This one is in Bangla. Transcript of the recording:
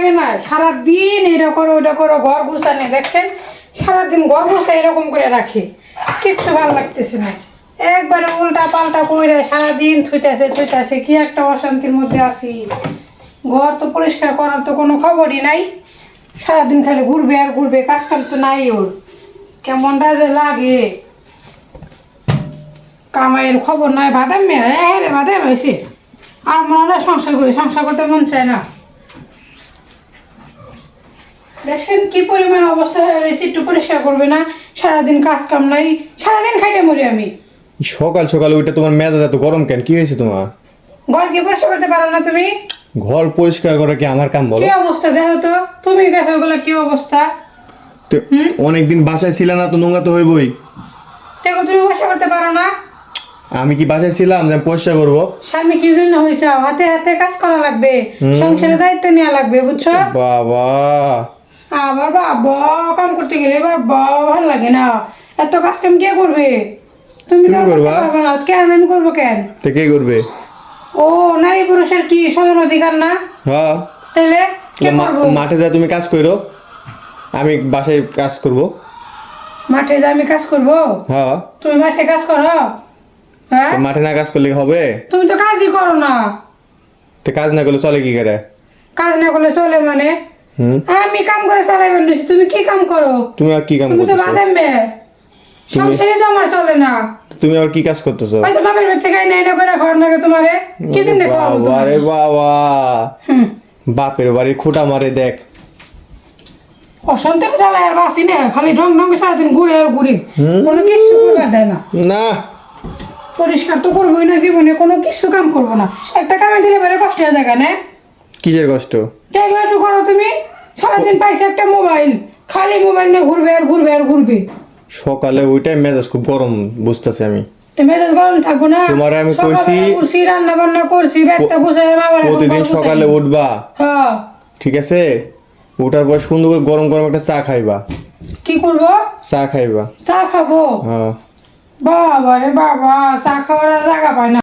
লাগে না? সারাদিন এটা করো ওটা করো, ঘর গুছানে দেখছেন সারাদিন ঘর গুছা এরকম করে রাখি, কিচ্ছু ভালো লাগতেছে না। একবারে উল্টা পাল্টা কইরা সারাদিন থুইতাছে, কি একটা অশান্তির মধ্যে আছি। ঘর তো পরিষ্কার করার তো কোনো খবরই নাই, সারাদিন খালি ঘুরবে আর ঘুরবে, কাজ কাম তো নাই ওর। কেমনটা যে লাগে, কামাইয়ের খবর নাই। বাদাম মেয়ে হ্যাঁ রে বাদাম হয়েছে, আর মনে হয় সংসার করি, সংসার করতে মন চায় না। দেখছেন কি পরিমাণ অবস্থা হয়ে রয়েছে, একটু পরিষ্কার করবে না? সারাদিন কাজ কাম নাই, সারাদিন খাইতে মরি আমি। সকাল সকাল ওইটা তোমার মেজাজ এত গরম কেন? কি হয়েছে তোমার? ঘর কি পরিষ্কার করতে পারো না তুমি? ঘর পরিষ্কার করা কি আমার কাম বলো? কি অবস্থা দেখো তো, তুমি দেখো এগুলো কি অবস্থা। তো অনেকদিন বাসায় ছিল না তো, নোংরা তো হইবই। দেখো তুমি পরিষ্কার করতে পারো না? আমি কি বাসায় ছিলাম যে আমি পরিষ্কার করবো? স্বামী কি জন্য হয়েছে? হাতে হাতে কাজ করা লাগবে, সংসারের দায়িত্ব নেওয়া লাগবে, বুঝছো? বাবা আবার বাবা কাম করতে গেলে বাবা ভালো লাগে না। এত কাজ কাম কে করবে? তুমি তো তুমি করবা? করতে পারবে না। কেন আমি করবো কেন? তো কে করবে? ও নারী পুরুষের কি সমান অধিকার না? হ্যাঁ, তাহলে কে করবো? মাঠে যা তুমি কাজ করো, আমি বাসায় কাজ করব। মাঠে যা আমি কাজ করবো? হ্যাঁ, তুমি মাঠে কাজ করো? হ্যাঁ, তো মাঠে না কাজ করলে হবে? তুমি তো কাজই করো না। তো কাজ না করলে চলে কি করে? কাজ না করলে চলে মানে? হুম, আমি কাম করে চালাইবার নিছি, তুমি কি কাম করো? তুমি আর কি কাম তুমি তো করতেছো? বাদাম মেয়ে, সংসারে তো আমার চলে না। তুমি আবার কি কাজ করতেছো? হয়তো বাপের বাড়ি থেকে এনে এনে করে খাওয়ার লাগে তোমারে, কি দিন খাওয়াবো বাবা তোমারে? রে বাবা, হুম, বাপের বাড়ি খোটা মারে দেখ। অশান্তি চালায় আর বাসি না, খালি ঢং ঢং সারাদিন ঘুরে আর ঘুরে, কোনো কিছু করবার দেয় না। না, পরিষ্কার তো করবোই না জীবনে, কোনো কিছু কাম করবো না। একটা কামে দিলে বেড়ে কষ্ট হয়ে যায় না? কিসের কষ্ট? কেন একটু করো তুমি? সারাদিন পাইছে একটা মোবাইল, খালি মোবাইল নিয়ে ঘুরবে আর ঘুরবে আর ঘুরবে। সকালে ওইটাই মেজাজ খুব গরম বুঝতেছি আমি। তো মেজাজ গরম থাকবো না? তোমারে আমি সকালে কইছি, উঠছি, রান্না বান্না করছি, ব্যাগটা গুছাই বাবার প্রতিদিন সকালে উঠবা, হ্যাঁ। ঠিক আছে? ওঠার পর সুন্দর করে গরম গরম একটা চা খাইবা। কি করবো? চা খাইবা। চা খাবো? হ্যাঁ। বাবা রে বাবা, চা খাওয়ার আর জায়গা পায় না।